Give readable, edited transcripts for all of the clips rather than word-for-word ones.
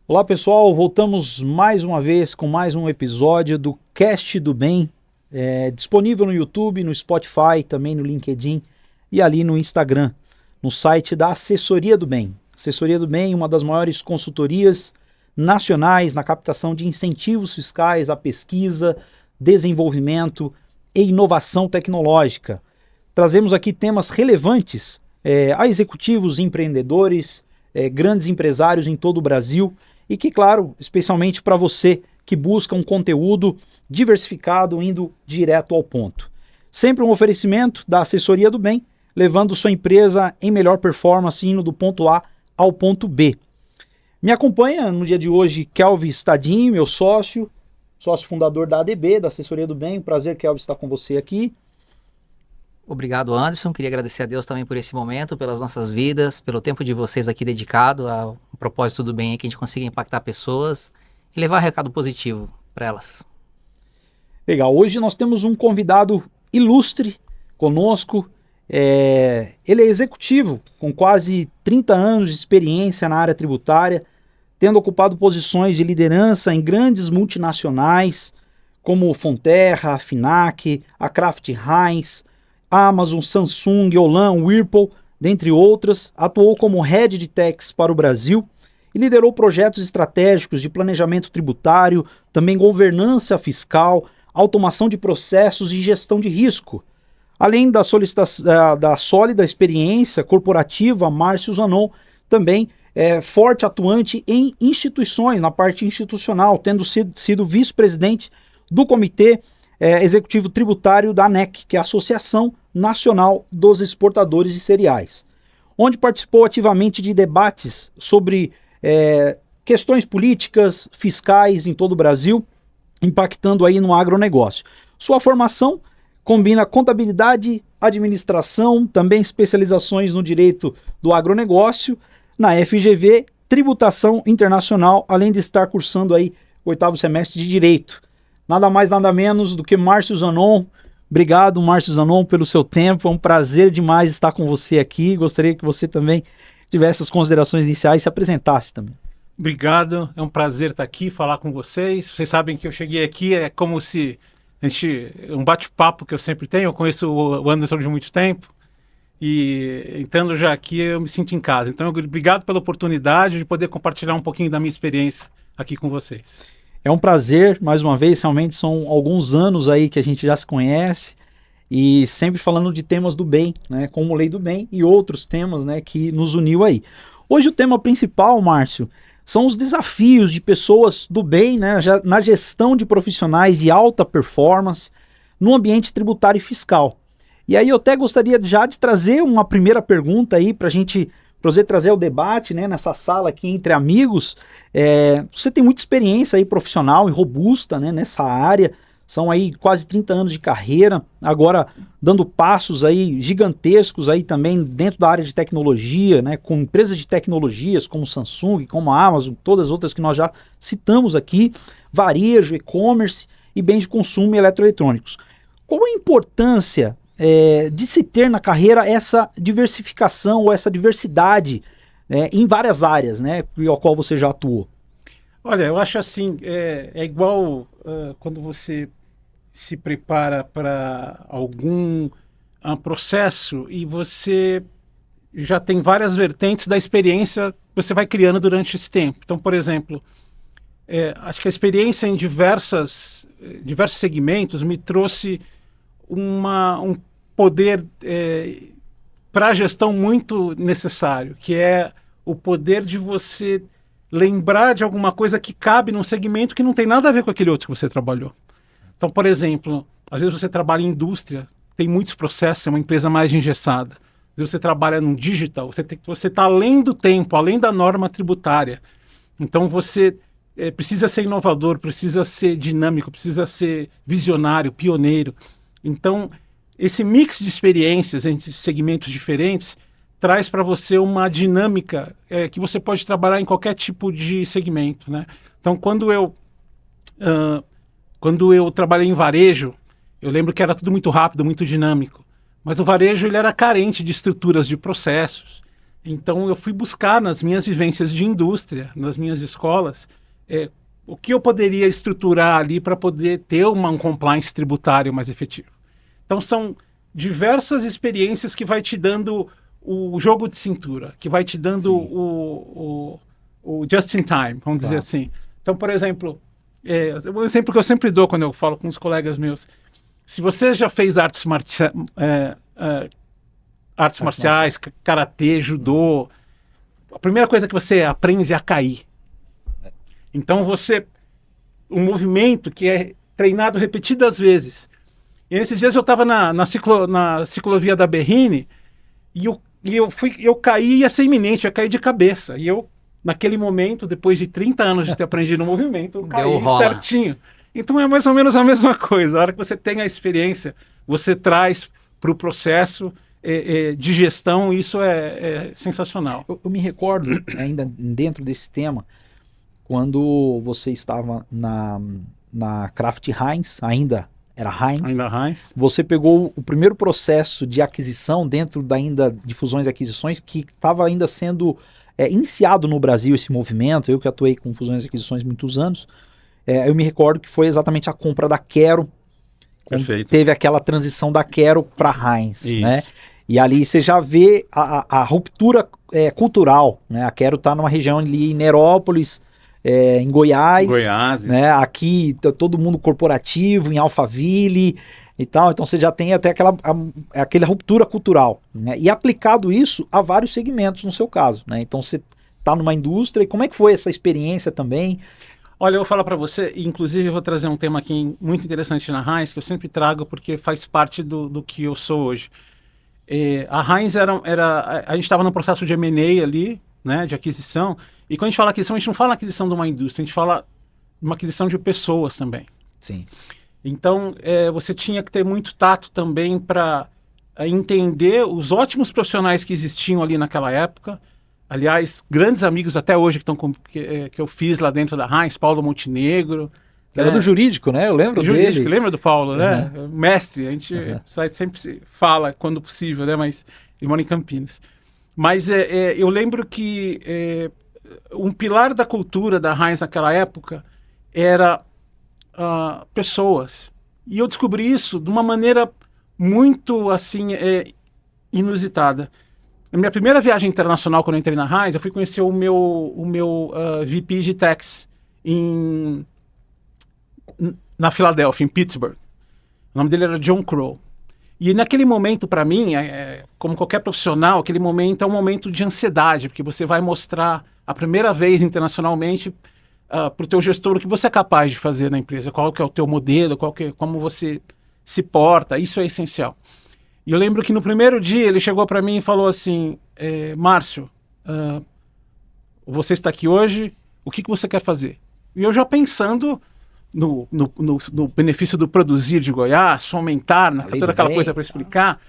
Olá pessoal, voltamos mais uma vez com mais um episódio do Cast do Bem, disponível no YouTube, no Spotify, também no LinkedIn e ali no Instagram, no site da Assessoria do Bem. Assessoria do Bem, uma das maiores consultorias nacionais na captação de incentivos fiscais à pesquisa, desenvolvimento e inovação tecnológica. Trazemos aqui temas relevantes a executivos, empreendedores, grandes empresários em todo o Brasil e que, claro, especialmente para você que busca um conteúdo diversificado, indo direto ao ponto. Sempre um oferecimento da Assessoria do Bem, levando sua empresa em melhor performance, indo do ponto A ao ponto B. Me acompanha no dia de hoje Kelvin Stadin, meu sócio fundador da ADB, da Assessoria do Bem. Prazer, Kelvin, estar com você aqui. Obrigado, Anderson. Queria agradecer a Deus também por esse momento, pelas nossas vidas, pelo tempo de vocês aqui dedicado ao propósito do bem, que a gente consiga impactar pessoas e levar recado positivo para elas. Legal. Hoje nós temos um convidado ilustre conosco. Ele é executivo, com quase 30 anos de experiência na área tributária, tendo ocupado posições de liderança em grandes multinacionais, como Fonterra, a Finac, a Kraft Heinz, Amazon, Samsung, Olam, Whirlpool, dentre outras. Atuou como Head de Tax para o Brasil e liderou projetos estratégicos de planejamento tributário, também governança fiscal, automação de processos e gestão de risco. Além da sólida experiência corporativa, Márcio Zanon também é forte atuante em instituições, na parte institucional, tendo sido vice-presidente do Comitê Executivo Tributário da ANEC, que é a Associação Nacional dos Exportadores de Cereais, onde participou ativamente de debates sobre questões políticas, fiscais em todo o Brasil, impactando aí no agronegócio. Sua formação combina contabilidade, administração, também especializações no direito do agronegócio, na FGV, tributação internacional, além de estar cursando aí o 8º semestre de direito. Nada mais, nada menos do que Márcio Zanon. Obrigado, Márcio Zanon, pelo seu tempo. É um prazer demais estar com você aqui. Gostaria que você também tivesse as considerações iniciais e se apresentasse também. Obrigado, é um prazer estar aqui, falar com vocês. Vocês sabem que eu cheguei aqui, é como se um bate-papo que eu sempre tenho. Eu conheço o Anderson de muito tempo e entrando já aqui eu me sinto em casa. Então, obrigado pela oportunidade de poder compartilhar um pouquinho da minha experiência aqui com vocês. É um prazer, mais uma vez, realmente são alguns anos aí que a gente já se conhece e sempre falando de temas do bem, né, como Lei do Bem e outros temas, né, que nos uniu aí. Hoje o tema principal, Márcio, são os desafios de pessoas do bem, né, na gestão de profissionais de alta performance no ambiente tributário e fiscal. E aí eu até gostaria já de trazer uma primeira pergunta aí para a gente trazer o debate, né, nessa sala aqui entre amigos. Você tem muita experiência aí profissional e robusta, né, nessa área, são aí quase 30 anos de carreira, agora dando passos aí gigantescos aí também dentro da área de tecnologia, né, com empresas de tecnologias como Samsung, como a Amazon, todas as outras que nós já citamos aqui, varejo, e-commerce e bens de consumo e eletroeletrônicos. Qual a importância de se ter na carreira essa diversificação ou essa diversidade em várias áreas, né, ao qual você já atuou? Olha, eu acho assim, é igual quando você se prepara para algum processo e você já tem várias vertentes da experiência que você vai criando durante esse tempo. Então, por exemplo, acho que a experiência em diversos segmentos me trouxe um poder para a gestão muito necessário, que é o poder de você lembrar de alguma coisa que cabe num segmento que não tem nada a ver com aquele outro que você trabalhou. Então, por exemplo, às vezes você trabalha em indústria, tem muitos processos, é uma empresa mais engessada. Às vezes você trabalha no digital, você está além do tempo, além da norma tributária. Então você precisa ser inovador, precisa ser dinâmico, precisa ser visionário, pioneiro. Então, esse mix de experiências entre segmentos diferentes traz para você uma dinâmica que você pode trabalhar em qualquer tipo de segmento, né? Então, quando eu Quando eu trabalhei em varejo, eu lembro que era tudo muito rápido, muito dinâmico. Mas o varejo ele era carente de estruturas de processos. Então eu fui buscar nas minhas vivências de indústria, nas minhas escolas, o que eu poderia estruturar ali para poder ter um compliance tributário mais efetivo. Então são diversas experiências que vai te dando o jogo de cintura, que vai te dando o just in time, vamos dizer assim. Então, por exemplo, um exemplo que eu sempre dou quando eu falo com os colegas meus, se você já fez artes marciais, karatê, judô, a primeira coisa que você aprende é a cair. Então um movimento que é treinado repetidas vezes. E esses dias eu estava na ciclovia da Berrine e eu caí, ia ser iminente, eu ia cair de cabeça. E eu, naquele momento, depois de 30 anos de ter aprendido o movimento, eu caí certinho. Então é mais ou menos a mesma coisa. A hora que você tem a experiência, você traz para o processo de gestão, isso é sensacional. Eu me recordo, ainda dentro desse tema, quando você estava na Kraft Heinz, ainda era Heinz. Ainda Heinz. Você pegou o primeiro processo de aquisição dentro de fusões e aquisições que estava ainda sendo iniciado no Brasil esse movimento. Eu que atuei com fusões e aquisições há muitos anos. Eu me recordo que foi exatamente a compra da Quero. Perfeito. Teve aquela transição da Quero para Heinz, né? E ali você já vê a ruptura cultural, né? A Quero está numa região ali em Nerópolis, em Goiás, né? Aqui todo mundo corporativo, em Alphaville e tal, então você já tem até aquela ruptura cultural, né? E aplicado isso a vários segmentos no seu caso, né? Então você está numa indústria, e como é que foi essa experiência também? Olha, eu vou falar para você, inclusive eu vou trazer um tema aqui muito interessante na Heinz, que eu sempre trago porque faz parte do que eu sou hoje. A Heinz a gente estava no processo de M&A ali, né, de aquisição, e quando a gente fala aquisição, a gente não fala aquisição de uma indústria, a gente fala de uma aquisição de pessoas também. Sim. Então, você tinha que ter muito tato também para entender os ótimos profissionais que existiam ali naquela época. Aliás, grandes amigos até hoje que eu fiz lá dentro da Heinz, Paulo Montenegro. Era do jurídico, né? Eu lembro jurídico, dele. Lembra do Paulo, né? Mestre, a gente sempre se fala quando possível, né? Mas ele mora em Campinas. Mas eu lembro que um pilar da cultura da Heinz naquela época era pessoas. E eu descobri isso de uma maneira muito, assim, inusitada. Na minha primeira viagem internacional, quando eu entrei na Heinz, eu fui conhecer o meu VP de Tax na Filadélfia, em Pittsburgh. O nome dele era John Crow. E naquele momento, para mim, como qualquer profissional, aquele momento é um momento de ansiedade, porque você vai mostrar a primeira vez internacionalmente para o teu gestor o que você é capaz de fazer na empresa, qual que é o teu modelo, como você se porta, isso é essencial. E eu lembro que no primeiro dia ele chegou para mim e falou assim, Márcio, você está aqui hoje, o que você quer fazer? E eu já pensando no benefício do produzir de Goiás, fomentar, toda aquela coisa para explicar.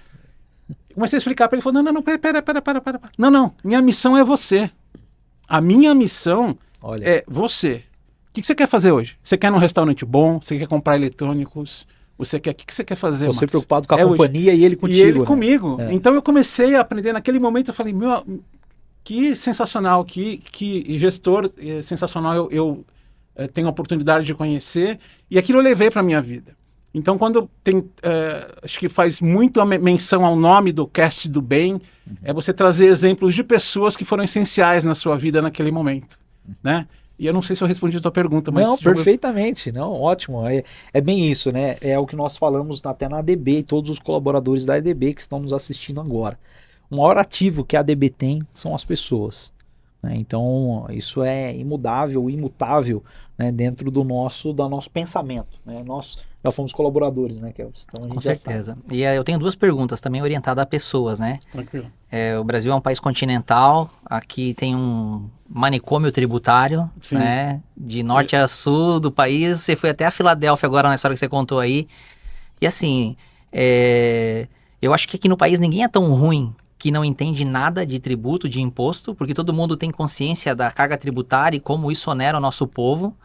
Comecei a explicar para ele, ele falou, não, pera. Não, minha missão é você. A minha missão é você. O que você quer fazer hoje? Você quer ir num restaurante bom? Você quer comprar eletrônicos? O que você quer fazer, Você preocupado com a companhia hoje. E ele contigo. E ele né? comigo. Então eu comecei a aprender. Naquele momento eu falei, que sensacional, que gestor sensacional eu tenho a oportunidade de conhecer. E aquilo eu levei para a minha vida. Então quando acho que faz muito a menção ao nome do Cast do Bem, é você trazer exemplos de pessoas que foram essenciais na sua vida naquele momento, né? E eu não sei se eu respondi a tua pergunta, mas... Não, perfeitamente. Não, ótimo. É bem isso, né? É o que nós falamos até na ADB e todos os colaboradores da ADB que estão nos assistindo agora. O maior ativo que a ADB tem são as pessoas. Né? Então, isso é imutável, né? Dentro do nosso pensamento. Né? Nós já fomos colaboradores, né, Kelvis? Então, com certeza. E eu tenho duas perguntas também orientadas a pessoas, né? Tranquilo. O Brasil é um país continental, aqui tem um manicômio tributário, né? De norte a sul do país, você foi até a Filadélfia agora na história que você contou aí. E assim, eu acho que aqui no país ninguém é tão ruim que não entende nada de tributo, de imposto, porque todo mundo tem consciência da carga tributária e como isso onera o nosso povo.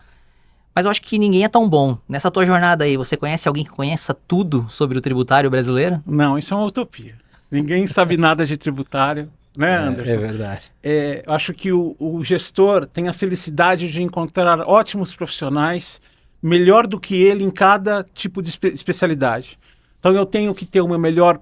Mas eu acho que ninguém é tão bom. Nessa tua jornada aí, você conhece alguém que conheça tudo sobre o tributário brasileiro? Não, isso é uma utopia. Ninguém sabe nada de tributário, né, Anderson? É verdade. Eu acho que o gestor tem a felicidade de encontrar ótimos profissionais, melhor do que ele em cada tipo de especialidade. Então eu tenho que ter o meu melhor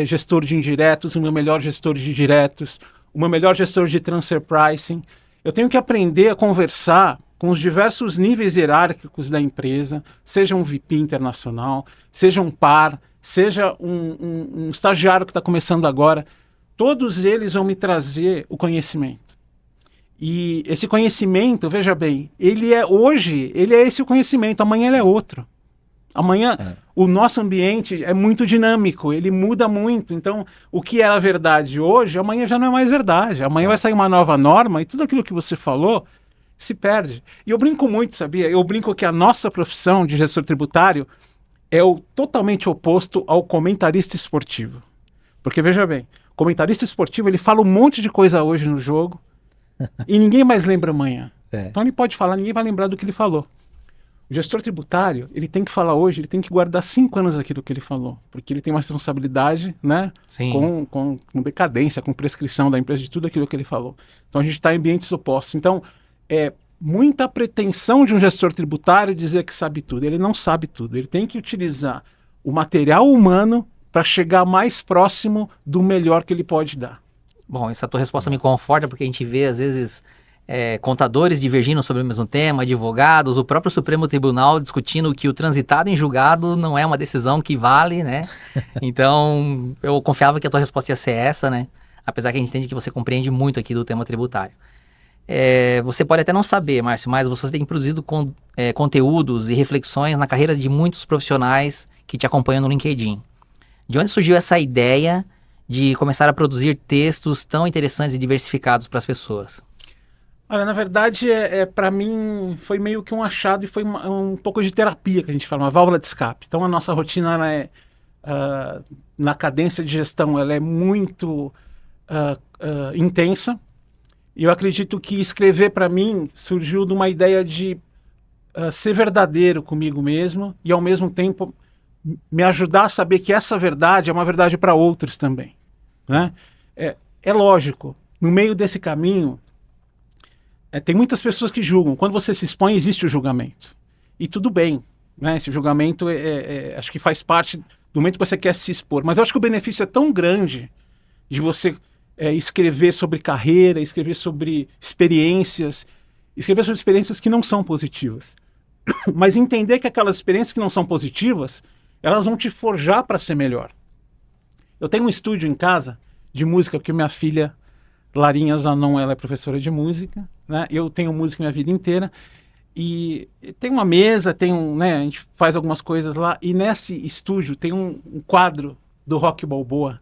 gestor de indiretos, o meu melhor gestor de diretos, o meu melhor gestor de transfer pricing. Eu tenho que aprender a conversar com os diversos níveis hierárquicos da empresa, seja um VP internacional, seja um par, seja um estagiário que está começando agora. Todos eles vão me trazer o conhecimento. E esse conhecimento, veja bem, hoje ele é esse o conhecimento, amanhã ele é outro. Amanhã o nosso ambiente é muito dinâmico, ele muda muito. Então, o que era verdade hoje, amanhã já não é mais verdade. Amanhã vai sair uma nova norma e tudo aquilo que você falou se perde. E eu brinco muito, sabia? Eu brinco que a nossa profissão de gestor tributário é o totalmente oposto ao comentarista esportivo. Porque, veja bem, o comentarista esportivo ele fala um monte de coisa hoje no jogo e ninguém mais lembra amanhã. Então ele pode falar, ninguém vai lembrar do que ele falou. O gestor tributário, ele tem que falar hoje, ele tem que guardar 5 anos aquilo que ele falou, porque ele tem uma responsabilidade, né, com decadência, com prescrição da empresa de tudo aquilo que ele falou. Então a gente está em ambientes opostos. Então é muita pretensão de um gestor tributário dizer que sabe tudo. Ele não sabe tudo. Ele tem que utilizar o material humano para chegar mais próximo do melhor que ele pode dar. Bom, essa tua resposta me conforta, porque a gente vê, às vezes, contadores divergindo sobre o mesmo tema, advogados, o próprio Supremo Tribunal discutindo que o transitado em julgado não é uma decisão que vale, né? Então, eu confiava que a tua resposta ia ser essa, né? Apesar que a gente entende que você compreende muito aqui do tema tributário. Você pode até não saber, Márcio, mas você tem produzido conteúdos e reflexões na carreira de muitos profissionais que te acompanham no LinkedIn. De onde surgiu essa ideia de começar a produzir textos tão interessantes e diversificados para as pessoas? Olha, na verdade, para mim foi meio que um achado e foi um pouco de terapia que a gente fala, uma válvula de escape. Então a nossa rotina, ela na cadência de gestão, ela é muito intensa. E eu acredito que escrever para mim surgiu de uma ideia de ser verdadeiro comigo mesmo e ao mesmo tempo me ajudar a saber que essa verdade é uma verdade para outros também, né? É lógico, no meio desse caminho, tem muitas pessoas que julgam. Quando você se expõe, existe o julgamento. E tudo bem, né? Esse julgamento acho que faz parte do momento que você quer se expor. Mas eu acho que o benefício é tão grande de você escrever sobre carreira, escrever sobre experiências que não são positivas. Mas entender que aquelas experiências que não são positivas, elas vão te forjar para ser melhor. Eu tenho um estúdio em casa de música, porque minha filha, Larinha Zanon, ela é professora de música, né? Eu tenho música minha vida inteira. E tem uma mesa, né? A gente faz algumas coisas lá. E nesse estúdio tem um quadro do Rock Balboa,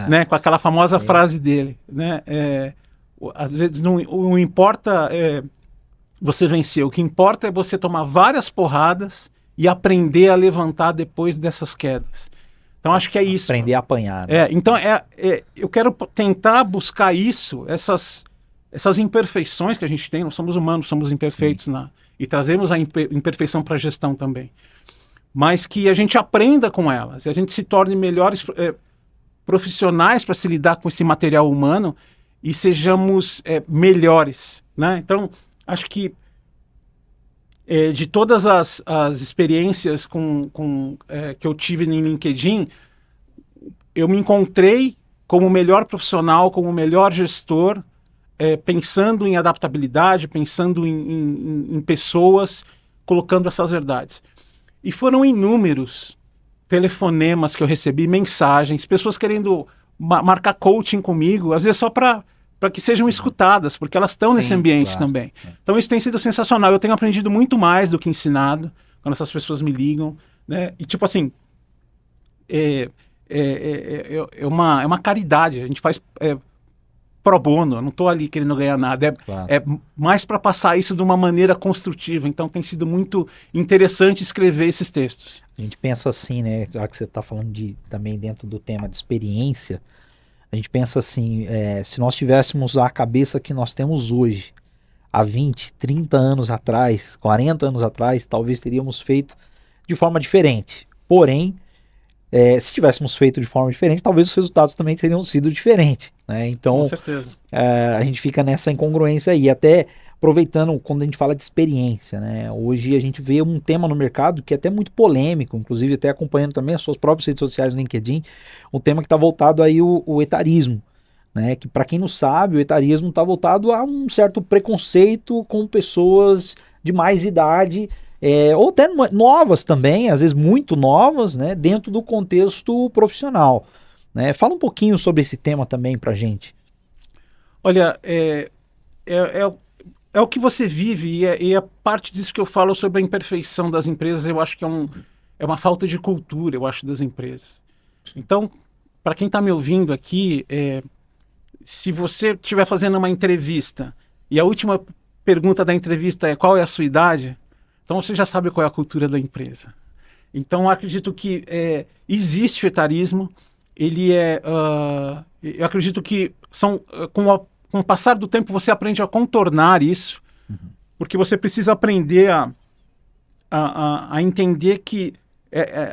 né? Com aquela famosa frase dele, né? Às vezes não importa você vencer, o que importa é você tomar várias porradas e aprender a levantar depois dessas quedas. Então acho que é isso. Aprender a apanhar. Né? Então eu quero tentar buscar isso, essas imperfeições que a gente tem. Nós somos humanos, somos imperfeitos, e trazemos a imperfeição para a gestão também. Mas que a gente aprenda com elas, e a gente se torne melhores profissionais para se lidar com esse material humano e sejamos melhores, né? Então, acho que de todas as experiências que eu tive no LinkedIn, eu me encontrei como o melhor profissional, como o melhor gestor, pensando em adaptabilidade, pensando em pessoas, colocando essas verdades. E foram inúmeros telefonemas que eu recebi, mensagens, pessoas querendo marcar coaching comigo, às vezes só para que sejam escutadas, porque elas estão nesse ambiente também. Então isso tem sido sensacional. Eu tenho aprendido muito mais do que ensinado quando essas pessoas me ligam, né? E tipo assim, é uma caridade. A gente faz pro bono. Eu não estou ali querendo ganhar nada. É mais para passar isso de uma maneira construtiva. Então tem sido muito interessante escrever esses textos. A gente pensa assim, né? Já que você está falando também dentro do tema de experiência, a gente pensa assim, se nós tivéssemos a cabeça que nós temos hoje, há 20, 30 anos atrás, 40 anos atrás, talvez teríamos feito de forma diferente. Porém, se tivéssemos feito de forma diferente, talvez os resultados também teriam sido diferentes, né? Então, Com certeza. a gente fica nessa incongruência aí, até aproveitando quando a gente fala de experiência, né? Hoje a gente vê um tema no mercado que é até muito polêmico, inclusive até acompanhando também as suas próprias redes sociais no LinkedIn, um tema que está voltado aí o etarismo, né? Que para quem não sabe, o etarismo está voltado a um certo preconceito com pessoas de mais idade, ou até novas também, às vezes muito novas, né? Dentro do contexto profissional, né? Fala um pouquinho sobre esse tema também para gente. Olha, é o que você vive e é parte disso que eu falo sobre a imperfeição das empresas. Eu acho que é uma falta de cultura, eu acho, das empresas. Então, para quem está me ouvindo aqui, se você estiver fazendo uma entrevista e a última pergunta da entrevista é qual é a sua idade, então você já sabe qual é a cultura da empresa. Então, eu acredito que existe o etarismo, eu acredito que com o passar do tempo você aprende a contornar isso, porque você precisa aprender a entender que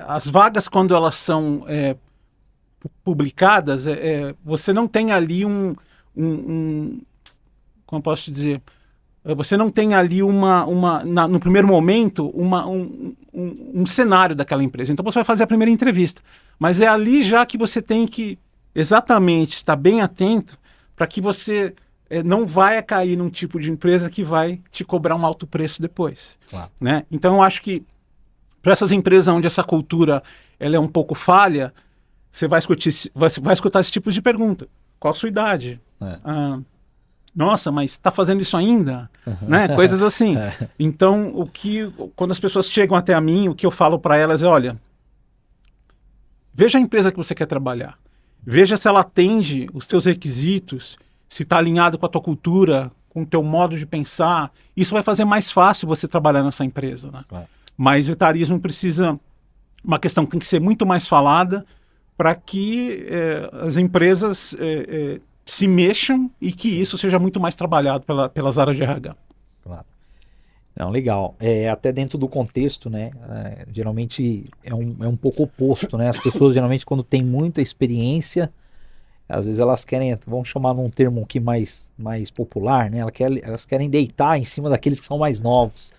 as vagas, quando elas são publicadas, você não tem ali como eu posso te dizer, você não tem ali no primeiro momento um cenário daquela empresa. Então você vai fazer a primeira entrevista, mas é ali já que você tem que exatamente estar bem atento para que você não vai cair num tipo de empresa que vai te cobrar um alto preço depois. Claro. Né? Então eu acho que para essas empresas onde essa cultura ela é um pouco falha, você vai escutar esse tipo de pergunta. Qual a sua idade? Nossa, mas está fazendo isso ainda? Né? Coisas assim. Então, quando as pessoas chegam até a mim, o que eu falo para elas é, olha, veja a empresa que você quer trabalhar. Veja se ela atende os teus requisitos, se está alinhado com a tua cultura, com o teu modo de pensar. Isso vai fazer mais fácil você trabalhar nessa empresa. Né? Claro. Mas o etarismo uma questão que tem que ser muito mais falada para que as empresas se mexam e que isso seja muito mais trabalhado pelas áreas de RH. Claro. Não, legal. Até dentro do contexto, né? Geralmente é um pouco oposto, né? As pessoas geralmente quando têm muita experiência, às vezes elas querem, vamos chamar num termo aqui mais popular, né? Elas querem deitar em cima daqueles que são mais novos,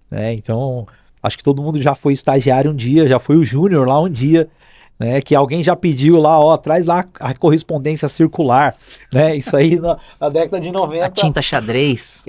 né? Então, acho que todo mundo já foi estagiário um dia, já foi o júnior lá um dia, né, que alguém já pediu lá, traz lá a correspondência circular, né, isso aí na década de 90. A tinta xadrez.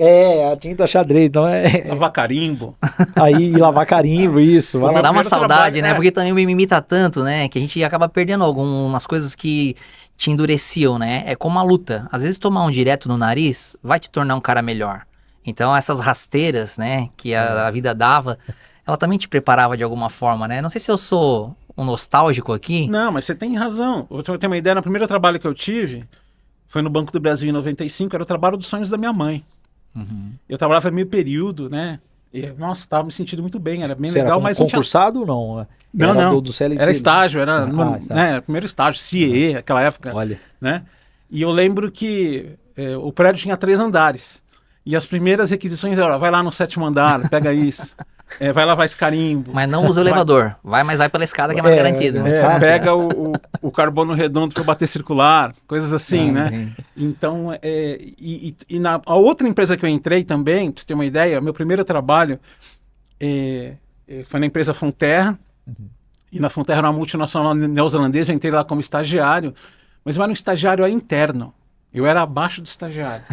A tinta xadrez, então lavar carimbo. Aí, lavar carimbo, isso. Dá uma saudade, né, porque também o mimimi tá tanto, né, que a gente acaba perdendo algumas coisas que te endureciam, né, é como a luta. Às vezes tomar um direto no nariz vai te tornar um cara melhor. Então essas rasteiras, né, que a vida dava, ela também te preparava de alguma forma, né, não sei se eu sou um nostálgico aqui. Não, mas você tem razão. Você vai ter uma ideia, no primeiro trabalho que eu tive, foi no Banco do Brasil em 95, era o trabalho dos sonhos da minha mãe. Eu trabalhava meio período, né? E, nossa, estava me sentindo muito bem, era bem legal, mas concursado ou não? Não. Do CLT, era estágio, era primeiro estágio, CIE, aquela época. Olha. Né? E eu lembro que o prédio tinha 3 andares. E as primeiras requisições eram, vai lá no 7º andar, pega isso. Vai lavar esse carimbo. Mas não usa o elevador. Mas vai pela escada que é mais garantido. Pega o carbono redondo para bater circular, coisas assim, né? Sim. Então, a outra empresa que eu entrei também, para você ter uma ideia, meu primeiro trabalho foi na empresa Fonterra. E na Fonterra era uma multinacional neozelandesa, eu entrei lá como estagiário, mas eu era um estagiário interno. Eu era abaixo do estagiário.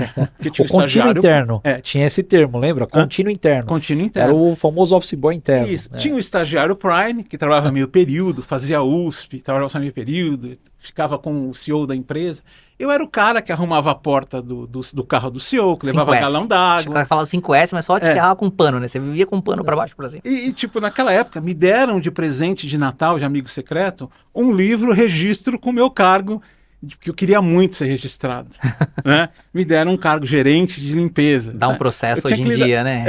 Tinha o contínuo interno. Tinha esse termo, lembra? Contínuo interno. Contínuo interno. Era o famoso office boy interno. Isso. Tinha o estagiário Prime, que trabalhava meio período, fazia USP, trabalhava só meio período, ficava com o CEO da empresa. Eu era o cara que arrumava a porta do carro do CEO, que levava galão d'água. Você falava 5S, mas só te ferrava com pano, né? Você vivia com pano pra baixo, pra cima. E, tipo, naquela época, me deram de presente de Natal, de amigo secreto, um livro registro com o meu cargo, que eu queria muito ser registrado. Né? Me deram um cargo gerente de limpeza. Dá um processo hoje em dia, né?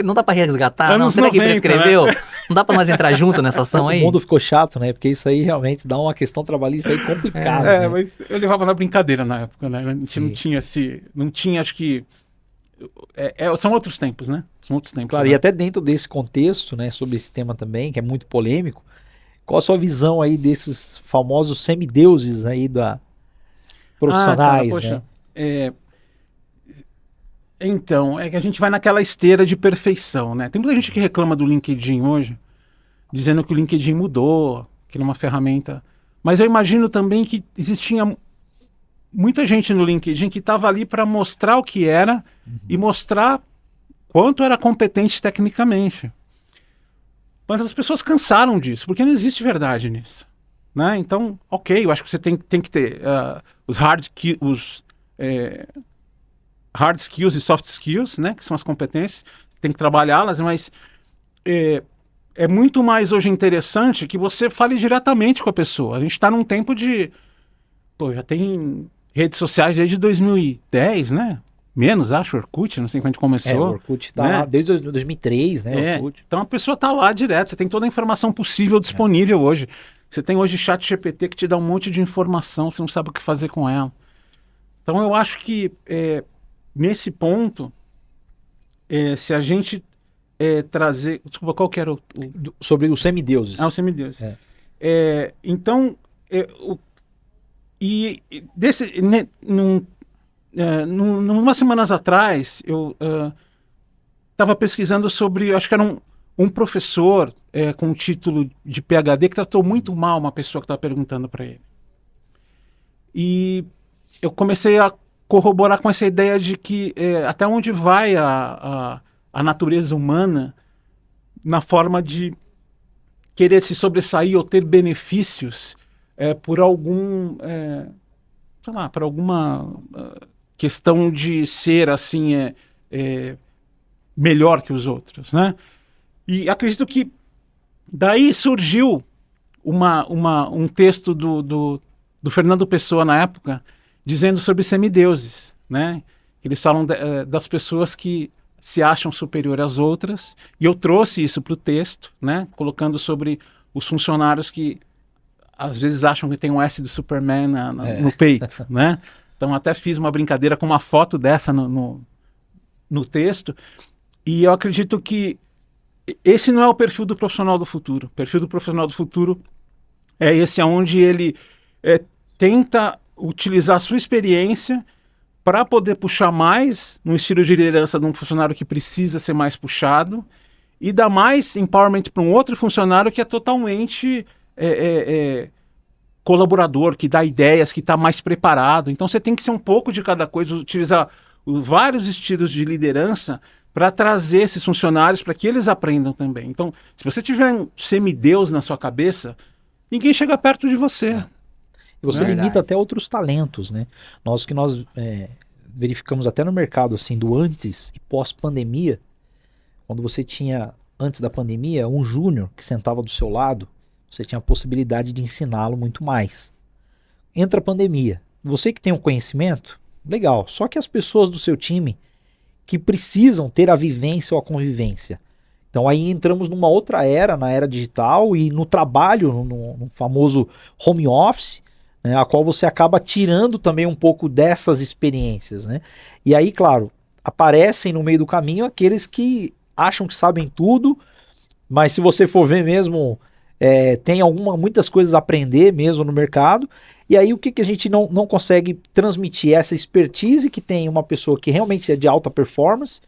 Não dá pra resgatar? Anos Será 90, que prescreveu? Né? Não dá pra nós entrar junto nessa ação aí? O mundo ficou chato, né? Porque isso aí realmente dá uma questão trabalhista aí complicada. Né? Mas eu levava na brincadeira na época, né? A gente não tinha, acho que, são outros tempos, né? São outros tempos. Claro, né? e até dentro desse contexto, né, sobre esse tema também, que é muito polêmico, qual a sua visão aí desses famosos semideuses aí profissionais, Cara, né? Então, é que a gente vai naquela esteira de perfeição, né? Tem muita gente que reclama do LinkedIn hoje, dizendo que o LinkedIn mudou, que ele é uma ferramenta. Mas eu imagino também que existia muita gente no LinkedIn que estava ali para mostrar o que era e mostrar quanto era competente tecnicamente. Mas as pessoas cansaram disso, porque não existe verdade nisso. Né? Então, ok, eu acho que você tem que ter os hard skills e soft skills, né? Que são as competências, tem que trabalhá-las, mas é muito mais hoje interessante que você fale diretamente com a pessoa. A gente está num tempo de... Pô, já tem redes sociais desde 2010, né? Menos, acho, Orkut, não sei quando começou. O Orkut tá né? lá desde 2003, né? Orkut. Então a pessoa tá lá direto, você tem toda a informação possível disponível hoje. Você tem hoje chat GPT que te dá um monte de informação, você não sabe o que fazer com ela. Então eu acho que nesse ponto, se a gente trazer... Desculpa, qual que era sobre os semideuses. os semideuses. Então, umas semanas atrás, eu estava pesquisando sobre, acho que era um professor com o título de PhD que tratou muito mal uma pessoa que estava perguntando para ele. E eu comecei a corroborar com essa ideia de que até onde vai a natureza humana na forma de querer se sobressair ou ter benefícios por algum, sei lá, por alguma questão de ser assim melhor que os outros, né? E acredito que daí surgiu um texto do Fernando Pessoa na época dizendo sobre semideuses, né? Eles falam das pessoas que se acham superior às outras, e eu trouxe isso para o texto, né? Colocando sobre os funcionários que às vezes acham que tem um S do Superman no peito, né? Então até fiz uma brincadeira com uma foto dessa no texto, e eu acredito que esse não é o perfil do profissional do futuro. O perfil do profissional do futuro é esse onde ele tenta utilizar a sua experiência para poder puxar mais no estilo de liderança de um funcionário que precisa ser mais puxado e dar mais empowerment para um outro funcionário que é totalmente colaborador, que dá ideias, que está mais preparado. Então você tem que ser um pouco de cada coisa, utilizar vários estilos de liderança para trazer esses funcionários para que eles aprendam também. Então, se você tiver um semideus na sua cabeça, ninguém chega perto de você. E você limita até outros talentos, né? Nós verificamos até no mercado, assim, do antes e pós-pandemia, quando você tinha, antes da pandemia, um júnior que sentava do seu lado, você tinha a possibilidade de ensiná-lo muito mais. Entra a pandemia. Você que tem um conhecimento, legal. Só que as pessoas do seu time que precisam ter a vivência ou a convivência. Então aí entramos numa outra era, na era digital e no trabalho, no famoso home office, né, a qual você acaba tirando também um pouco dessas experiências, né? E aí, claro, aparecem no meio do caminho aqueles que acham que sabem tudo, mas se você for ver mesmo, tem muitas coisas a aprender mesmo no mercado. E aí o que a gente não consegue transmitir? Essa expertise que tem uma pessoa que realmente é de alta performance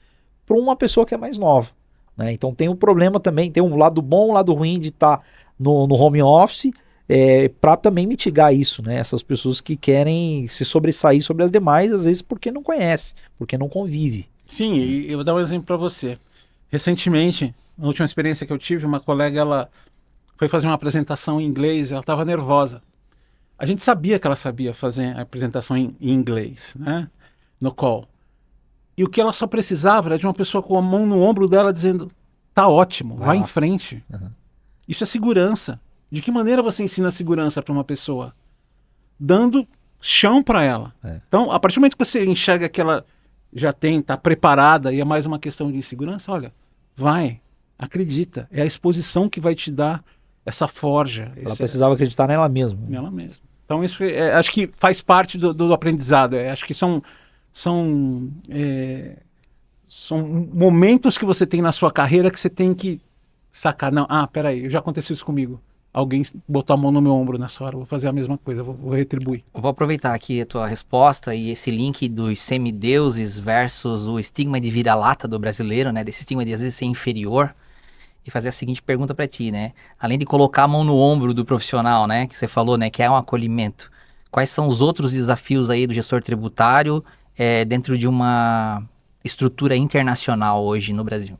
para uma pessoa que é mais nova, né? Então tem um problema também, tem um lado bom, um lado ruim de estar no home office, para também mitigar isso, né? Essas pessoas que querem se sobressair sobre as demais, às vezes porque não conhece, porque não convive. Sim, e eu vou dar um exemplo para você. Recentemente, na última experiência que eu tive, uma colega, ela foi fazer uma apresentação em inglês, ela estava nervosa. A gente sabia que ela sabia fazer a apresentação em inglês, né? No call. E o que ela só precisava era de uma pessoa com a mão no ombro dela dizendo, tá ótimo, vai em frente. Uhum. Isso é segurança. De que maneira você ensina segurança para uma pessoa? Dando chão para ela. Então, a partir do momento que você enxerga que ela já está preparada e é mais uma questão de insegurança, olha, vai, acredita. É a exposição que vai te dar essa forja. Ela precisava acreditar nela mesma. Nela mesma. Então, isso acho que faz parte do aprendizado. Acho que são São momentos que você tem na sua carreira que você tem que sacar. Não, peraí, já aconteceu isso comigo. Alguém botou a mão no meu ombro nessa hora, eu vou fazer a mesma coisa, vou retribuir. Eu vou aproveitar aqui a tua resposta e esse link dos semideuses versus o estigma de vira-lata do brasileiro, né? Desse estigma de às vezes ser inferior. E fazer a seguinte pergunta para ti, né? Além de colocar a mão no ombro do profissional, né? Que você falou, né? Que é um acolhimento. Quais são os outros desafios aí do gestor tributário dentro de uma estrutura internacional hoje no Brasil?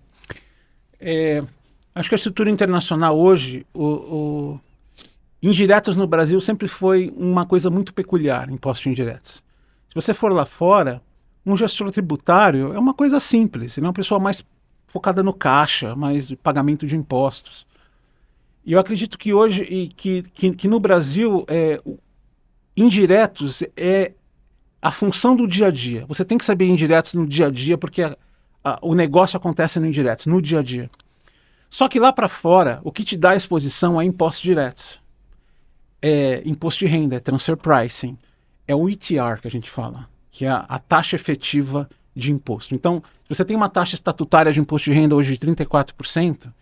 Acho que a estrutura internacional hoje, indiretos no Brasil sempre foi uma coisa muito peculiar, impostos indiretos. Se você for lá fora, um gestor tributário é uma coisa simples, ele é uma pessoa mais focada no caixa, mais pagamento de impostos. E eu acredito que hoje, que no Brasil, indiretos é a função do dia a dia. Você tem que saber indiretos no dia a dia, porque o negócio acontece no indiretos, no dia a dia. Só que lá para fora, o que te dá exposição é impostos diretos. É imposto de renda, é transfer pricing, é o ETR que a gente fala, que é a taxa efetiva de imposto. Então, se você tem uma taxa estatutária de imposto de renda hoje de 34%,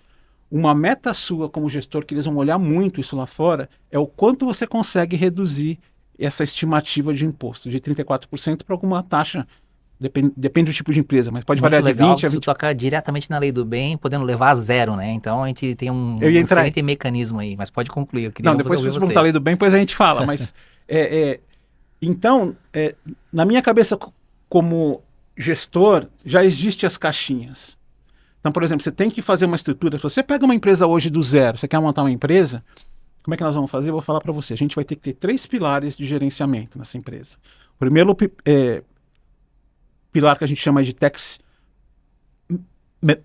uma meta sua como gestor, que eles vão olhar muito isso lá fora, é o quanto você consegue reduzir essa estimativa de imposto, de 34% para alguma taxa, depende do tipo de empresa, mas pode variar de 20 a 20. Isso toca diretamente na lei do bem, podendo levar a zero, né? Então a gente tem um excelente mecanismo aí, mas pode concluir. Eu queria depois se você perguntar a lei do bem, depois a gente fala, mas então, na minha cabeça como gestor, já existem as caixinhas. Então, por exemplo, você tem que fazer uma estrutura. Se você pega uma empresa hoje do zero, você quer montar uma empresa, como é que nós vamos fazer? Eu vou falar para você. A gente vai ter que ter 3 pilares de gerenciamento nessa empresa. O primeiro pilar que a gente chama de tax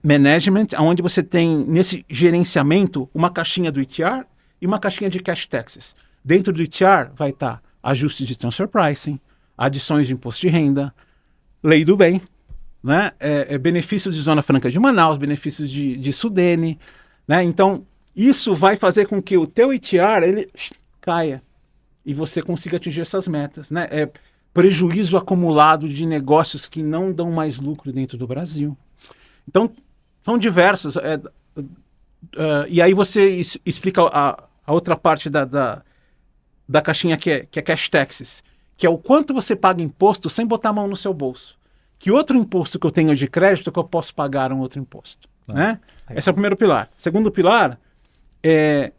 management, onde você tem nesse gerenciamento uma caixinha do ETR e uma caixinha de cash taxes. Dentro do ETR vai estar ajustes de transfer pricing, adições de imposto de renda, lei do bem, né? Benefícios de Zona Franca de Manaus, benefícios de Sudene, né? Então, isso vai fazer com que o teu ETR ele caia e você consiga atingir essas metas, né? Prejuízo acumulado de negócios que não dão mais lucro dentro do Brasil. Então, são diversas. E aí você explica a outra parte da caixinha que é cash taxes, que é o quanto você paga imposto sem botar a mão no seu bolso. Que outro imposto que eu tenho de crédito que eu posso pagar um outro imposto. Né? Esse é o primeiro pilar. Segundo pilar é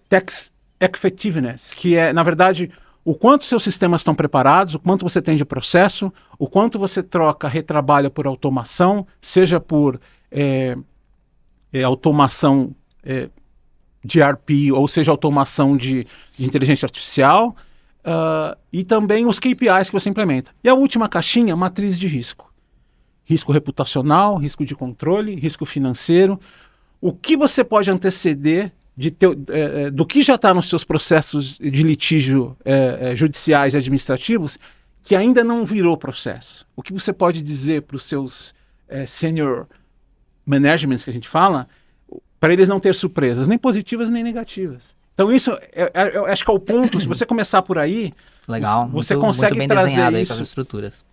tax effectiveness, que é, na verdade, o quanto seus sistemas estão preparados, o quanto você tem de processo, o quanto você troca retrabalho por automação, seja por automação de ERP, ou seja, automação de inteligência artificial, e também os KPIs que você implementa. E a última caixinha, matriz de risco. Risco reputacional, risco de controle, risco financeiro. O que você pode anteceder do que já está nos seus processos de litígio judiciais e administrativos que ainda não virou processo? O que você pode dizer para os seus senior managements, que a gente fala, para eles não ter surpresas, nem positivas nem negativas? Então isso, eu acho que é o ponto, se você começar por aí, legal, você muito, consegue muito bem trazer desenhado aí isso. com as estruturas.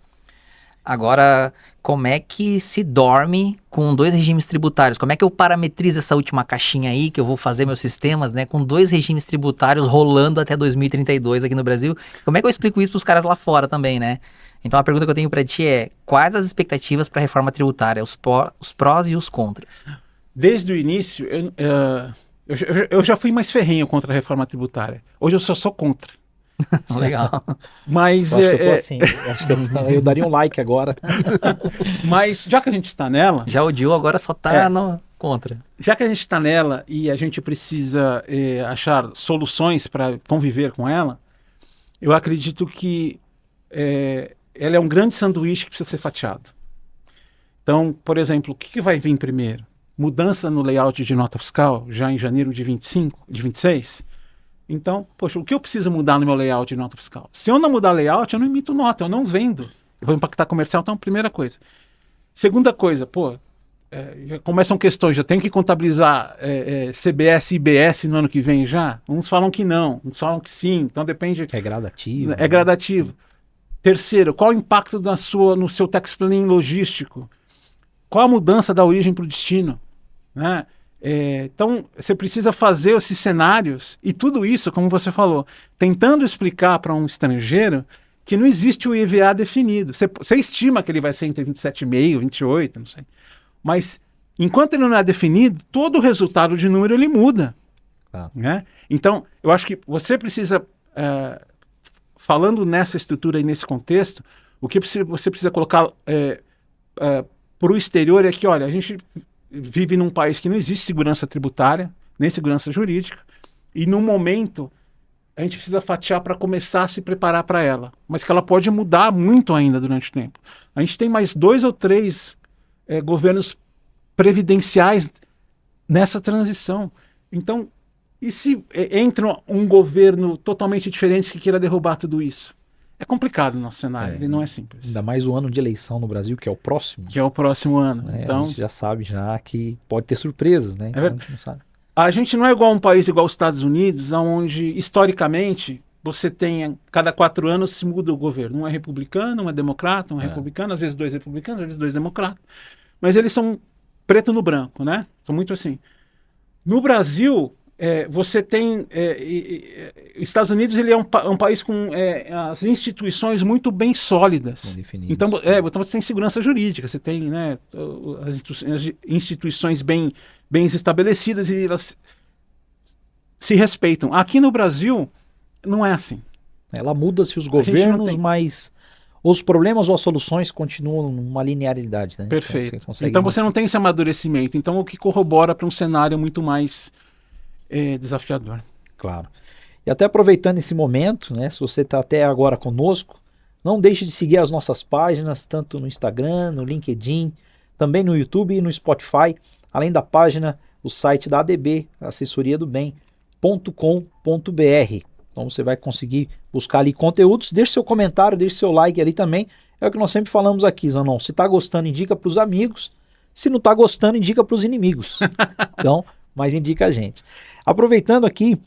Agora, como é que se dorme com 2 regimes tributários? Como é que eu parametrizo essa última caixinha aí, que eu vou fazer meus sistemas, né, com 2 regimes tributários rolando até 2032 aqui no Brasil? Como é que eu explico isso para os caras lá fora também, né? Então a pergunta que eu tenho para ti é, quais as expectativas para a reforma tributária, os prós e os contras? Desde o início, eu já fui mais ferrenho contra a reforma tributária. Hoje eu sou contra. Legal. Mas eu acho que eu tô assim. Acho que eu daria um like agora. Mas já que a gente está nela... Já odiou, agora só tá contra. Já que a gente está nela e a gente precisa achar soluções para conviver com ela, eu acredito que ela é um grande sanduíche que precisa ser fatiado. Então, por exemplo, o que vai vir primeiro? Mudança no layout de nota fiscal, já em janeiro de 26? Então, poxa, o que eu preciso mudar no meu layout de nota fiscal? Se eu não mudar layout, eu não emito nota, eu não vendo. Eu vou impactar comercial, então, primeira coisa. Segunda coisa, já começam questões, já tem que contabilizar CBS e IBS no ano que vem já? Uns falam que não, uns falam que sim, então depende... É gradativo. É gradativo. Terceiro, qual o impacto no seu tax planning logístico? qual a mudança da origem para o destino, né? Então, você precisa fazer esses cenários e tudo isso, como você falou, tentando explicar para um estrangeiro que não existe o IVA definido. Você estima que ele vai ser entre 27,5, 28, não sei. Mas, enquanto ele não é definido, todo o resultado de número ele muda. Né? Então, eu acho que você precisa, falando nessa estrutura e nesse contexto, o que você precisa colocar para o exterior é que, olha, a gente vive num país que não existe segurança tributária, nem segurança jurídica, e no momento a gente precisa fatiar para começar a se preparar para ela, mas que ela pode mudar muito ainda durante o tempo. A gente tem mais 2 ou 3 governos previdenciais nessa transição. Então, e se entra um governo totalmente diferente que queira derrubar tudo isso? É complicado o nosso cenário, ele não é simples. Ainda mais o ano de eleição no Brasil, que é o próximo. Que é o próximo ano. Então, a gente já sabe já que pode ter surpresas, né? Então, a gente não sabe. A gente não é igual um país igual os Estados Unidos, onde historicamente você tem, cada 4 anos se muda o governo. Um é republicano, um é democrata, um é republicano, às vezes 2 republicanos, às vezes 2 democratas. Mas eles são preto no branco, né? São muito assim. No Brasil, você tem... Estados Unidos ele é um país com as instituições muito bem sólidas. Então você tem segurança jurídica, você tem, né, as instituições bem estabelecidas e elas se respeitam. Aqui no Brasil, não é assim. Ela muda-se os governos, mas os problemas ou as soluções continuam numa linearidade, né? Perfeito. Então você não tem esse amadurecimento. Então o que corrobora para um cenário muito mais desafiador. Claro. E até aproveitando esse momento, né, se você está até agora conosco, não deixe de seguir as nossas páginas, tanto no Instagram, no LinkedIn, também no YouTube e no Spotify, além da página, o site da ADB, assessoriadobem.com.br. Então você vai conseguir buscar ali conteúdos, deixe seu comentário, deixe seu like ali também. É o que nós sempre falamos aqui, Zanon. Se está gostando, indica para os amigos. Se não está gostando, indica para os inimigos. Então, mas indica a gente. Aproveitando aqui,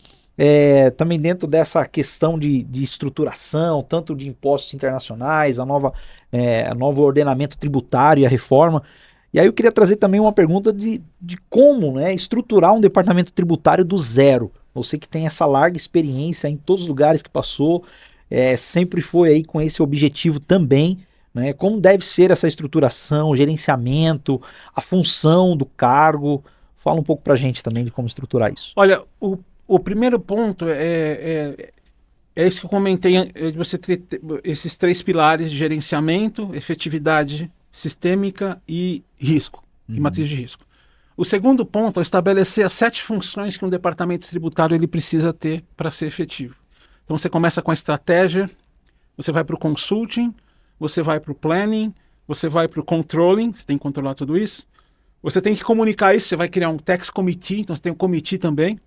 também dentro dessa questão de estruturação, tanto de impostos internacionais, a novo ordenamento tributário e a reforma. E aí eu queria trazer também uma pergunta de como, né, estruturar um departamento tributário do zero. Você que tem essa larga experiência em todos os lugares que passou, sempre foi aí com esse objetivo também, né? Como deve ser essa estruturação, o gerenciamento, a função do cargo? Fala um pouco pra gente também de como estruturar isso. Olha, o primeiro ponto é isso que eu comentei, de você ter esses 3 pilares de gerenciamento, efetividade sistêmica e risco, e matriz de risco. O segundo ponto é estabelecer as 7 funções que um departamento tributário ele precisa ter para ser efetivo. Então você começa com a estratégia, você vai para o consulting, você vai para o planning, você vai para o controlling, você tem que controlar tudo isso. Você tem que comunicar isso, você vai criar um tax committee, então você tem um committee também.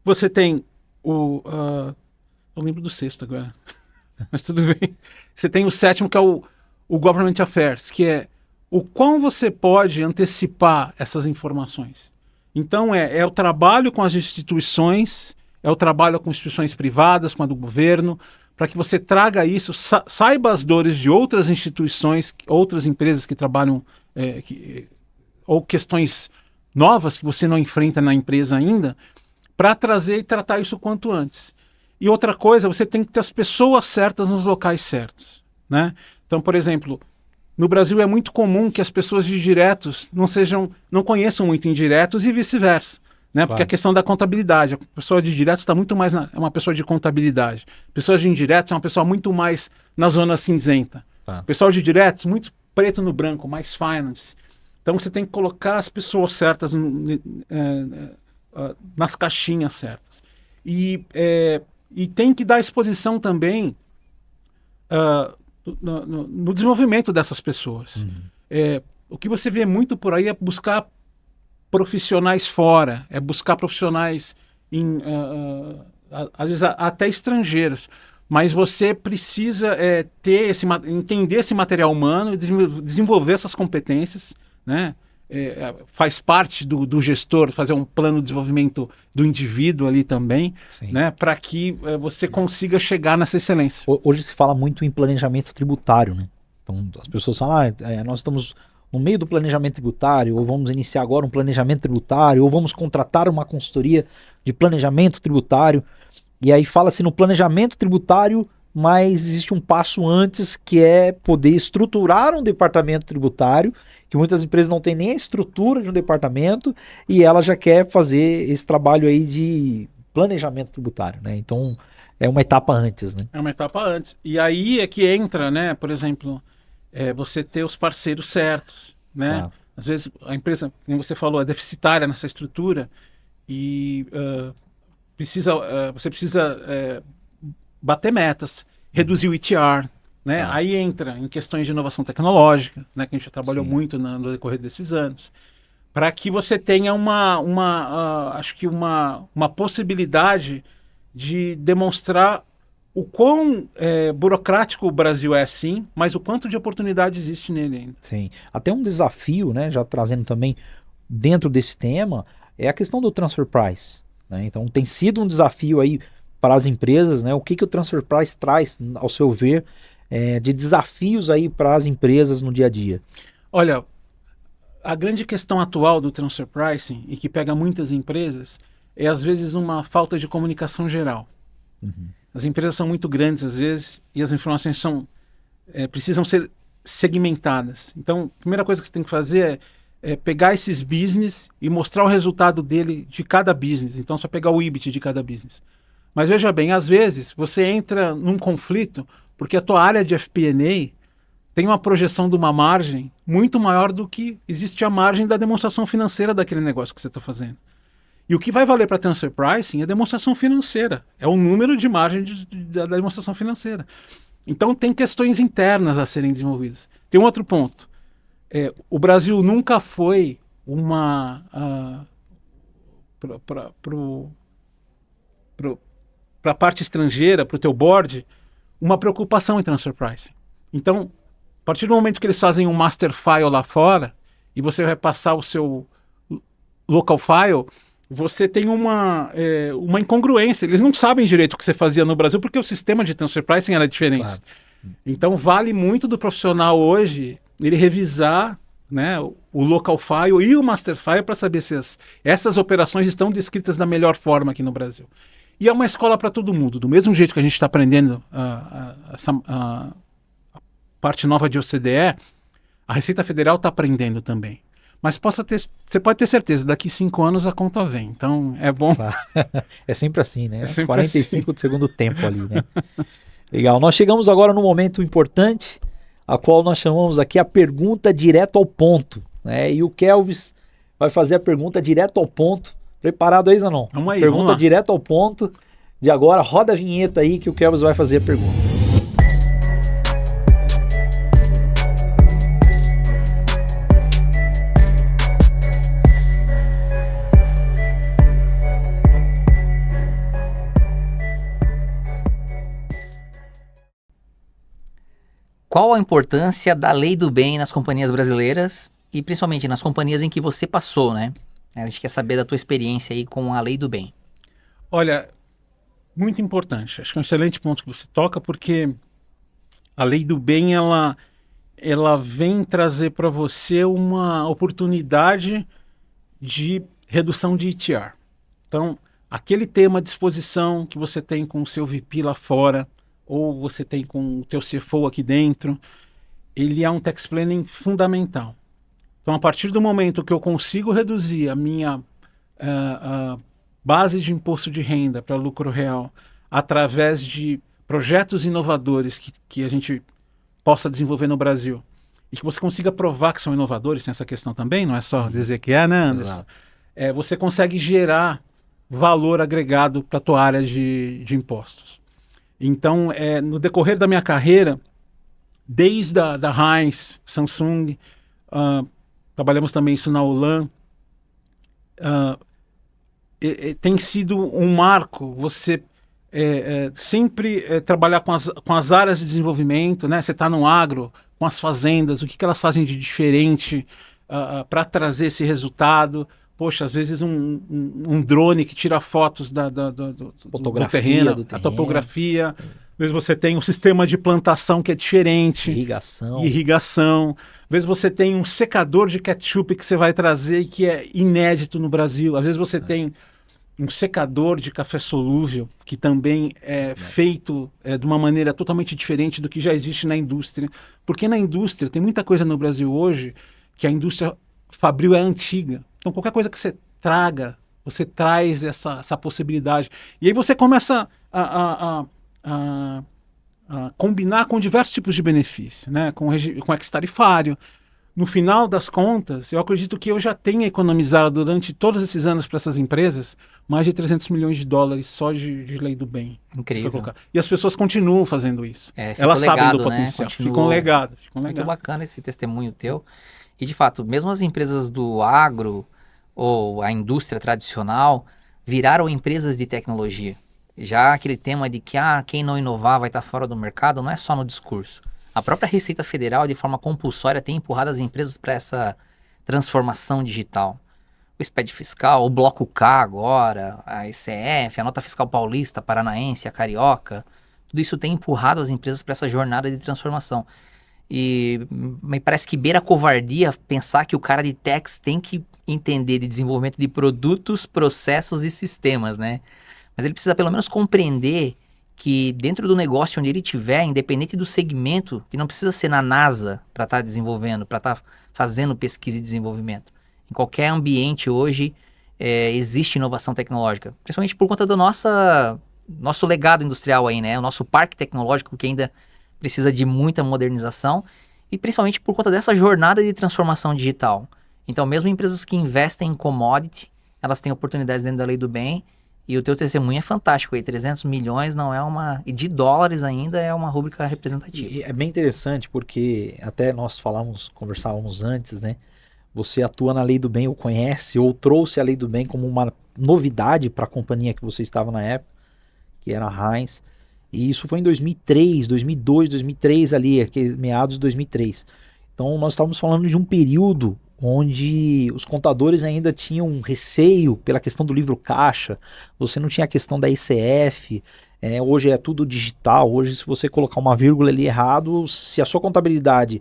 Você tem eu lembro do 6º agora, mas tudo bem. Você tem o 7º, que é o Government Affairs, que é o quão você pode antecipar essas informações. Então é o trabalho com as instituições, é o trabalho com instituições privadas, com a do governo, para que você traga isso, saiba as dores de outras instituições, outras empresas que trabalham, ou questões novas que você não enfrenta na empresa ainda, para trazer e tratar isso quanto antes. E outra coisa, você tem que ter as pessoas certas nos locais certos, né? Então, por exemplo, no Brasil é muito comum que as pessoas de diretos não conheçam muito indiretos e vice-versa, né? Porque a questão da contabilidade, a pessoa de diretos está muito mais é uma pessoa de contabilidade. Pessoas de indiretos é uma pessoa muito mais na zona cinzenta. Pessoal de diretos, muito preto no branco, mais finance. Então você tem que colocar as pessoas certas nas caixinhas certas. E tem que dar exposição também no desenvolvimento dessas pessoas. O que você vê muito por aí é buscar profissionais fora, é buscar profissionais às vezes até estrangeiros, mas você precisa entender esse material humano e desenvolver essas competências, né? Faz parte do gestor fazer um plano de desenvolvimento do indivíduo ali também, né, para que você consiga chegar nessa excelência. Hoje se fala muito em planejamento tributário, né? Então as pessoas falam, nós estamos no meio do planejamento tributário, ou vamos iniciar agora um planejamento tributário, ou vamos contratar uma consultoria de planejamento tributário. E aí fala-se no planejamento tributário, mas existe um passo antes, que é poder estruturar um departamento tributário, que muitas empresas não têm nem a estrutura de um departamento, e ela já quer fazer esse trabalho aí de planejamento tributário, né? Então, é uma etapa antes, né? É uma etapa antes. E aí é que entra, né? Por exemplo, você ter os parceiros certos, né? Claro. Às vezes a empresa, como você falou, é deficitária nessa estrutura e você precisa bater metas, reduzir o ETR, né? Tá. Aí entra em questões de inovação tecnológica, né? Que a gente já trabalhou Sim. muito no decorrer desses anos, para que você tenha acho que uma possibilidade de demonstrar o quão burocrático o Brasil é, sim, mas o quanto de oportunidade existe nele ainda. Sim. Até um desafio, né, já trazendo também dentro desse tema, é a questão do transfer price, né? Então tem sido um desafio aí para as empresas, né? O que o transfer price traz, ao seu ver, de desafios aí para as empresas no dia a dia? Olha, a grande questão atual do transfer pricing, e que pega muitas empresas, é às vezes uma falta de comunicação geral. As empresas são muito grandes às vezes e as informações precisam ser segmentadas. Então, a primeira coisa que você tem que fazer é pegar esses business e mostrar o resultado dele de cada business. Então, você vai pegar o EBIT de cada business. Mas veja bem, às vezes você entra num conflito porque a tua área de FP&A tem uma projeção de uma margem muito maior do que existe a margem da demonstração financeira daquele negócio que você está fazendo. E o que vai valer para transfer pricing é demonstração financeira, é o número de margem da demonstração financeira. Então tem questões internas a serem desenvolvidas. Tem um outro ponto. O Brasil nunca foi para a parte estrangeira, para o teu board, uma preocupação em transfer pricing. Então, a partir do momento que eles fazem um master file lá fora e você vai passar o seu local file, você tem uma incongruência. Eles não sabem direito o que você fazia no Brasil porque o sistema de transfer pricing era diferente. Claro. Então, vale muito do profissional hoje ele revisar, né, o local file e o master file para saber se essas operações estão descritas da melhor forma aqui no Brasil. E é uma escola para todo mundo. Do mesmo jeito que a gente está aprendendo a parte nova de OCDE, a Receita Federal está aprendendo também. Mas você pode ter certeza, daqui 5 anos a conta vem. Então, é bom. Claro. É sempre assim, né? É sempre 45 do segundo tempo ali, né? Legal. Nós chegamos agora num momento importante, a qual nós chamamos aqui a pergunta direto ao ponto, né? E o Kelvis vai fazer a pergunta direto ao ponto. Preparado aí, Zanon? Vamos aí, pergunta vamos lá. direto ao ponto. De agora, roda a vinheta aí que o Kelvis vai fazer a pergunta. Qual a importância da lei do bem nas companhias brasileiras e principalmente nas companhias em que você passou, né? A gente quer saber da tua experiência aí com a lei do bem. Olha, muito importante. Acho que é um excelente ponto que você toca, porque a lei do bem, ela vem trazer para você uma oportunidade de redução de ETR. Então, aquele tema de exposição que você tem com o seu VP lá fora, ou você tem com o teu CFO aqui dentro, ele é um tax planning fundamental. Então, a partir do momento que eu consigo reduzir a minha base de imposto de renda para lucro real através de projetos inovadores que a gente possa desenvolver no Brasil e que você consiga provar que são inovadores, tem essa questão também, não é só dizer que né, Anderson? Você consegue gerar valor agregado para a tua área de impostos. Então, no decorrer da minha carreira, desde da Heinz, Samsung, trabalhamos também isso na Olam, tem sido um marco você sempre trabalhar com as áreas de desenvolvimento, né? Você está no agro, com as fazendas, o que elas fazem de diferente para trazer esse resultado. Poxa, às vezes um drone que tira fotos do terreno, a topografia, vezes você tem um sistema de plantação que é diferente, Irrigação. irrigação. Às vezes você tem um secador de ketchup que você vai trazer e que é inédito no Brasil. Às vezes você tem um secador de café solúvel que também é feito de uma maneira totalmente diferente do que já existe na indústria. Porque na indústria tem muita coisa no Brasil hoje que a indústria fabril é antiga. Então qualquer coisa que você traga, você traz essa possibilidade. E aí você começa a combinar com diversos tipos de benefício, né? Com ex-tarifário. No final das contas, eu acredito que eu já tenha economizado durante todos esses anos para essas empresas mais de 300 milhões de dólares só de lei do bem. Incrível. E as pessoas continuam fazendo isso. Ficou Elas sabem legado, do potencial. Né? Ficam legado. Muito bacana esse testemunho teu. E, de fato, mesmo as empresas do agro ou a indústria tradicional viraram empresas de tecnologia. Já aquele tema de que quem não inovar vai estar fora do mercado, não é só no discurso. A própria Receita Federal, de forma compulsória, tem empurrado as empresas para essa transformação digital. O SPED fiscal, o Bloco K agora, a ECF, a Nota Fiscal Paulista, Paranaense, a Carioca, tudo isso tem empurrado as empresas para essa jornada de transformação. E me parece que beira a covardia pensar que o cara de techs tem que entender de desenvolvimento de produtos, processos e sistemas, né? Mas ele precisa pelo menos compreender que dentro do negócio onde ele estiver, independente do segmento, que não precisa ser na NASA para estar desenvolvendo, para estar fazendo pesquisa e desenvolvimento. Em qualquer ambiente hoje existe inovação tecnológica, principalmente por conta do nosso legado industrial aí, né? O nosso parque tecnológico que ainda precisa de muita modernização e principalmente por conta dessa jornada de transformação digital. Então, mesmo empresas que investem em commodity, elas têm oportunidades dentro da lei do bem. E o teu testemunho é fantástico aí, 300 milhões não é uma... E de dólares ainda é uma rúbrica representativa. E é bem interessante porque até nós conversávamos antes, né? Você atua na lei do bem ou conhece ou trouxe a lei do bem como uma novidade para a companhia que você estava na época, que era a Heinz. E isso foi em 2003, 2002, 2003 ali, meados de 2003. Então nós estávamos falando de um período onde os contadores ainda tinham um receio pela questão do livro caixa, você não tinha a questão da ICF, hoje é tudo digital, hoje se você colocar uma vírgula ali errado, se a sua contabilidade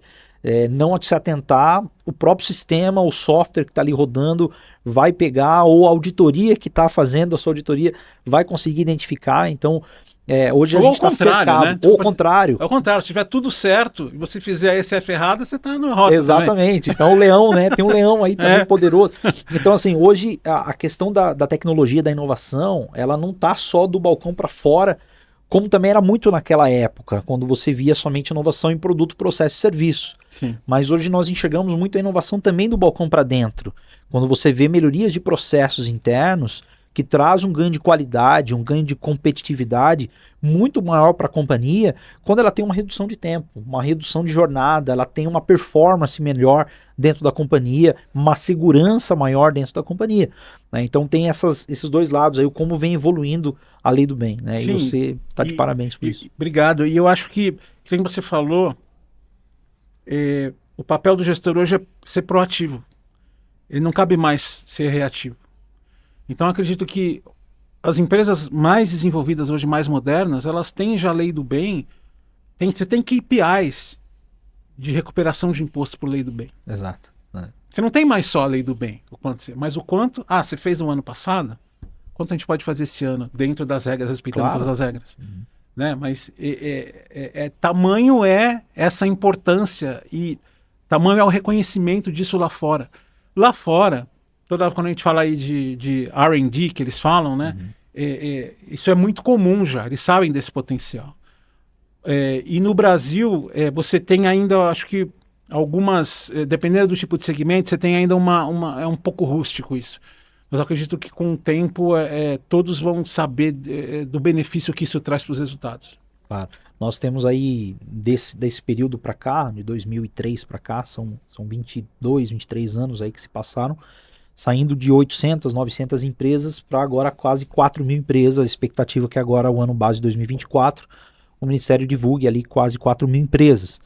não se atentar, o próprio sistema, o software que está ali rodando vai pegar, ou a auditoria que está fazendo a sua auditoria vai conseguir identificar, então... hoje a gente está cercado, né? Ou ao contrário. É o contrário, se tiver tudo certo e você fizer a ECF errada, você está no roça. Exatamente, também. Então o leão, né? Tem um leão aí também poderoso. Então assim, hoje a questão da tecnologia, da inovação, ela não está só do balcão para fora, como também era muito naquela época, quando você via somente inovação em produto, processo e serviço. Sim. Mas hoje nós enxergamos muito a inovação também do balcão para dentro. Quando você vê melhorias de processos internos, que traz um ganho de qualidade, um ganho de competitividade muito maior para a companhia, quando ela tem uma redução de tempo, uma redução de jornada, ela tem uma performance melhor dentro da companhia, uma segurança maior dentro da companhia, né? Então tem esses dois lados aí, como vem evoluindo a lei do bem, né? Sim, e você está de parabéns por isso. Obrigado, e eu acho que como você falou, o papel do gestor hoje é ser proativo, ele não cabe mais ser reativo. Então acredito que as empresas mais desenvolvidas hoje, mais modernas, elas têm já a lei do bem, você tem KPIs de recuperação de imposto por lei do bem. Exato. Você não tem mais só a lei do bem, mas o quanto, você fez no ano passado, quanto a gente pode fazer esse ano, dentro das regras, respeitando todas as regras. Uhum. Né? Mas tamanho é essa importância e tamanho é o reconhecimento disso lá fora. Lá fora, quando a gente fala aí de R&D, que eles falam, né? Uhum. Isso é muito comum já, eles sabem desse potencial. E no Brasil, você tem ainda, acho que algumas, dependendo do tipo de segmento, você tem ainda é um pouco rústico isso. Mas eu acredito que com o tempo todos vão saber do benefício que isso traz para os resultados. Claro. Nós temos aí, desse período para cá, de 2003 para cá, são 22, 23 anos aí que se passaram, saindo de 800, 900 empresas para agora quase 4 mil empresas, a expectativa que agora, o ano base de 2024, o Ministério divulgue ali quase 4 mil empresas.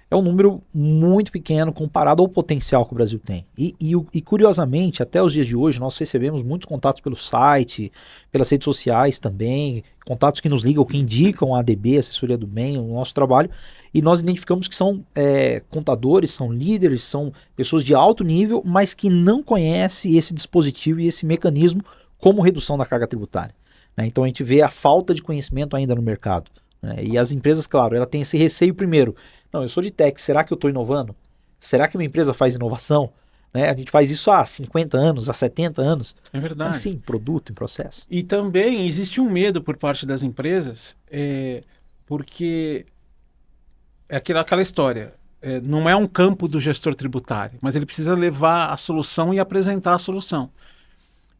é um número muito pequeno comparado ao potencial que o Brasil tem. E curiosamente, até os dias de hoje, nós recebemos muitos contatos pelo site, pelas redes sociais também, contatos que nos ligam, que indicam a ADB, Assessoria do Bem, o nosso trabalho, e nós identificamos que são contadores, são líderes, são pessoas de alto nível, mas que não conhecem esse dispositivo e esse mecanismo como redução da carga tributária. Né? Então a gente vê a falta de conhecimento ainda no mercado. Né? E as empresas, claro, ela tem esse receio primeiro. Não, eu sou de tech, será que eu estou inovando? Será que minha empresa faz inovação? Né? A gente faz isso há 50 anos, há 70 anos. É verdade. Mas sim, produto em processo. E também existe um medo por parte das empresas, porque é aquela história. Não é um campo do gestor tributário, mas ele precisa levar a solução e apresentar a solução.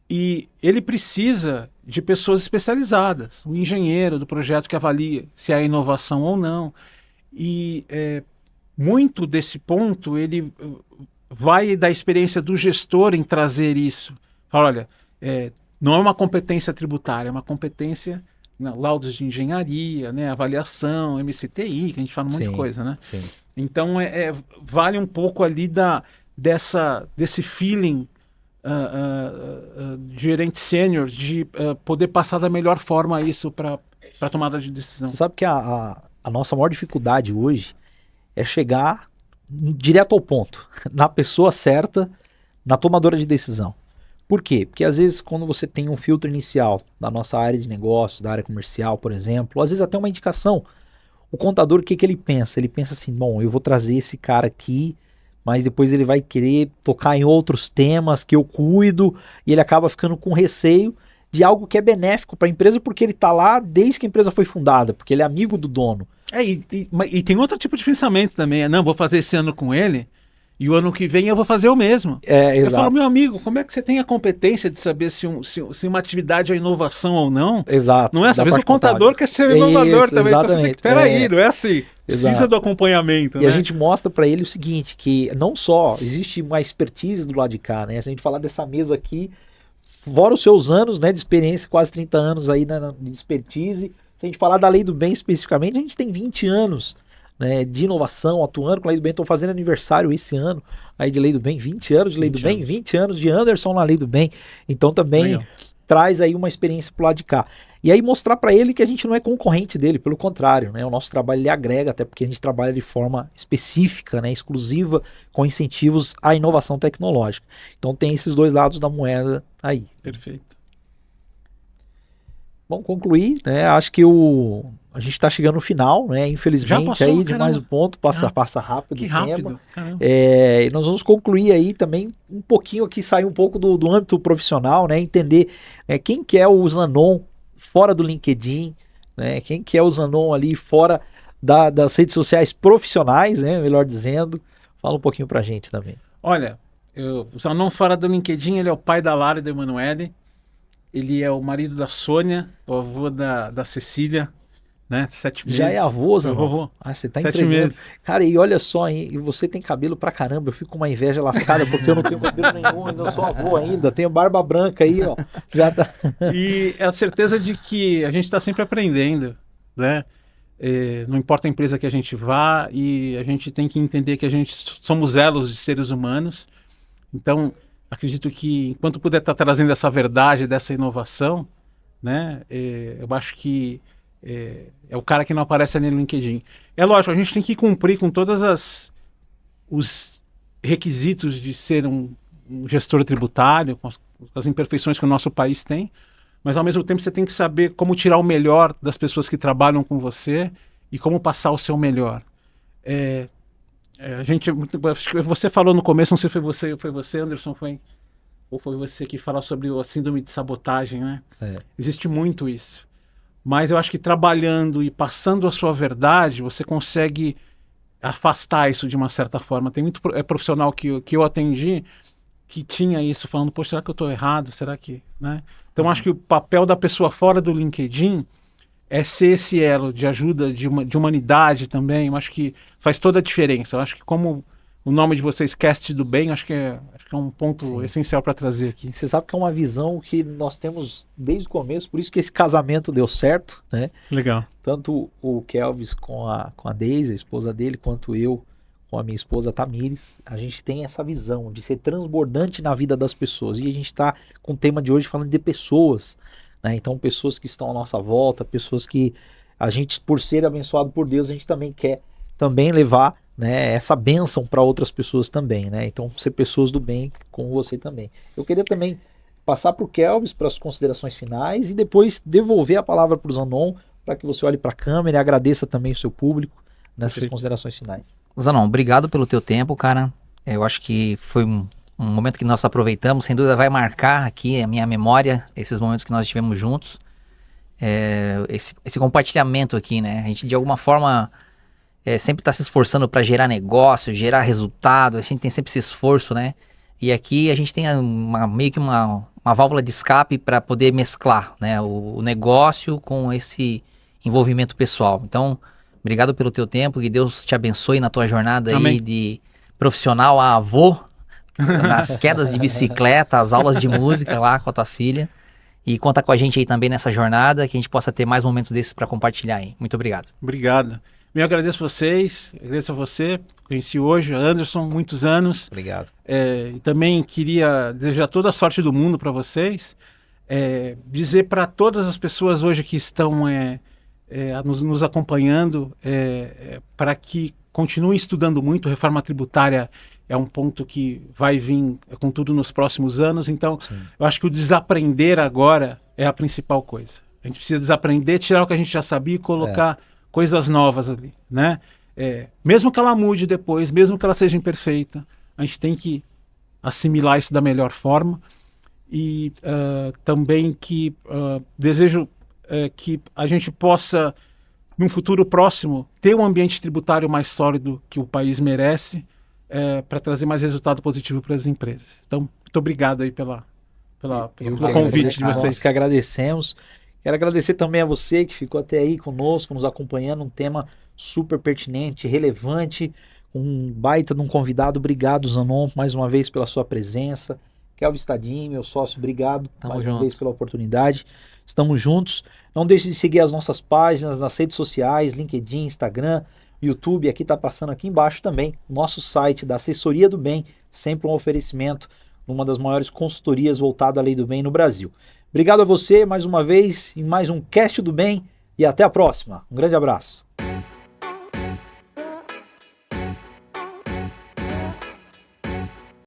E ele precisa de pessoas especializadas, um engenheiro do projeto que avalia se há inovação ou não. E muito desse ponto ele vai da experiência do gestor em trazer isso. Fala, olha, não é uma competência tributária, é uma competência, laudos de engenharia, né, avaliação, MCTI, que a gente fala um monte de coisa, né? Sim. Então vale um pouco ali desse feeling de gerente sênior de poder passar da melhor forma isso para a tomada de decisão. Você sabe que a nossa maior dificuldade hoje é chegar direto ao ponto, na pessoa certa, na tomadora de decisão. Por quê? Porque às vezes quando você tem um filtro inicial da nossa área de negócios, da área comercial, por exemplo, ou às vezes até uma indicação, o contador, o que ele pensa? Ele pensa assim, bom, eu vou trazer esse cara aqui, mas depois ele vai querer tocar em outros temas que eu cuido, e ele acaba ficando com receio de algo que é benéfico para a empresa, porque ele está lá desde que a empresa foi fundada, porque ele é amigo do dono. E tem outro tipo de pensamento também. Não, vou fazer esse ano com ele, e o ano que vem eu vou fazer o mesmo. Eu falo, meu amigo, como é que você tem a competência de saber se uma atividade é inovação ou não? Exato. Não é? Às vezes o contador quer ser inovador também. Exatamente. Então você tem que, peraí, não é assim. Precisa do acompanhamento. E a gente mostra para ele o seguinte, que não só existe uma expertise do lado de cá, né? Se a gente falar dessa mesa aqui, fora os seus anos, né, de experiência, quase 30 anos aí de expertise, se a gente falar da Lei do Bem especificamente, a gente tem 20 anos, né, de inovação, atuando com a Lei do Bem. Estou fazendo aniversário esse ano aí de Lei do Bem, 20 anos de Lei do Bem, 20 anos de Anderson na Lei do Bem. Então também traz aí uma experiência pro lado de cá. E aí mostrar para ele que a gente não é concorrente dele, pelo contrário, né? O nosso trabalho ele agrega, até porque a gente trabalha de forma específica, né, exclusiva, com incentivos à inovação tecnológica. Então tem esses dois lados da moeda aí. Perfeito. Vamos concluir, né? Acho que a gente está chegando no final, né? Infelizmente, passou, aí de mais um ponto, passa rápido. Que o rápido. tema. E nós vamos concluir aí também um pouquinho aqui, sair um pouco do âmbito profissional, né? Entender quem que é o Zanon fora do LinkedIn, né? Quem que é o Zanon ali fora das redes sociais profissionais, né? Melhor dizendo. Fala um pouquinho pra gente também. Olha, o Zanon fora do LinkedIn, ele é o pai da Lara e da Emanuele. Ele é o marido da Sônia, o avô da Cecília, né? 7 meses. Já é avô, Zanon? Vovô. Você tá 7 entregando. meses. Cara, e olha só, hein? E você tem cabelo pra caramba. Eu fico com uma inveja lascada porque eu não tenho cabelo nenhum, ainda sou avô ainda. Tenho barba branca aí, ó. Já tá. E é a certeza de que a gente está sempre aprendendo, né? Não importa a empresa que a gente vá, e a gente tem que entender que a gente somos elos de seres humanos. Então, acredito que enquanto puder estar trazendo essa verdade, dessa inovação, né, eu acho que é o cara que não aparece ali no LinkedIn. É lógico, a gente tem que cumprir com todos os requisitos de ser um gestor tributário, com as imperfeições que o nosso país tem, mas ao mesmo tempo você tem que saber como tirar o melhor das pessoas que trabalham com você e como passar o seu melhor. Você falou no começo, não sei se foi você, Anderson, ou foi você que falou sobre a síndrome de sabotagem, né? Existe muito isso. Mas eu acho que trabalhando e passando a sua verdade, você consegue afastar isso de uma certa forma. Tem muito profissional que eu atendi que tinha isso, falando, poxa, será que eu estou errado? Será que... né? Então acho que o papel da pessoa fora do LinkedIn é ser esse elo de ajuda, de humanidade também. Eu acho que faz toda a diferença. Eu acho que como o nome de vocês, Cast do Bem, acho que é um ponto essencial para trazer aqui. Você sabe que é uma visão que nós temos desde o começo, por isso que esse casamento deu certo, né? Legal. Tanto o Kelvis com a Daisy, a esposa dele, quanto eu com a minha esposa Tamires, a gente tem essa visão de ser transbordante na vida das pessoas. E a gente está com o tema de hoje falando de pessoas, né? Então, pessoas que estão à nossa volta, pessoas que a gente, por ser abençoado por Deus, a gente também quer também levar, né, essa bênção para outras pessoas também, né? Então, ser pessoas do bem com você também. Eu queria também passar para o Kelvis para as considerações finais e depois devolver a palavra para o Zanon para que você olhe para a câmera e agradeça também o seu público nessas considerações finais. Zanon, obrigado pelo teu tempo, cara. Eu acho que foi um momento que nós aproveitamos, sem dúvida vai marcar aqui a minha memória, esses momentos que nós estivemos juntos. Esse compartilhamento aqui, né? A gente de alguma forma sempre está se esforçando para gerar negócio, gerar resultado, a gente tem sempre esse esforço, né? E aqui a gente tem meio que uma válvula de escape para poder mesclar, né, o negócio com esse envolvimento pessoal. Então, obrigado pelo teu tempo, que Deus te abençoe na tua jornada aí de profissional a avô, nas quedas de bicicleta, as aulas de música lá com a tua filha. E conta com a gente aí também nessa jornada, que a gente possa ter mais momentos desses para compartilhar aí. Muito obrigado. Obrigado. Eu agradeço vocês, agradeço a você, conheci hoje, a Anderson, muitos anos. Obrigado. E também queria desejar toda a sorte do mundo para vocês, dizer para todas as pessoas hoje que estão nos acompanhando, para que continuem estudando muito. Reforma tributária é um ponto que vai vir com tudo nos próximos anos, então eu acho que o desaprender agora é a principal coisa. A gente precisa desaprender, tirar o que a gente já sabia e colocar coisas novas ali, né? Mesmo que ela mude depois, mesmo que ela seja imperfeita, a gente tem que assimilar isso da melhor forma. E também que desejo que a gente possa, num futuro próximo, ter um ambiente tributário mais sólido que o país merece, para trazer mais resultado positivo para as empresas. Então, muito obrigado aí pelo convite de vocês. Nós que agradecemos. Quero agradecer também a você que ficou até aí conosco, nos acompanhando, um tema super pertinente, relevante, um baita de um convidado. Obrigado, Zanon, mais uma vez pela sua presença. Kelvis Stadin, meu sócio, obrigado uma vez pela oportunidade. Estamos juntos. Não deixe de seguir as nossas páginas nas redes sociais, LinkedIn, Instagram, YouTube. Aqui está passando aqui embaixo também nosso site da Assessoria do Bem, sempre um oferecimento numa das maiores consultorias voltada à lei do bem no Brasil. Obrigado a você mais uma vez em mais um Cast do Bem e até a próxima. Um grande abraço.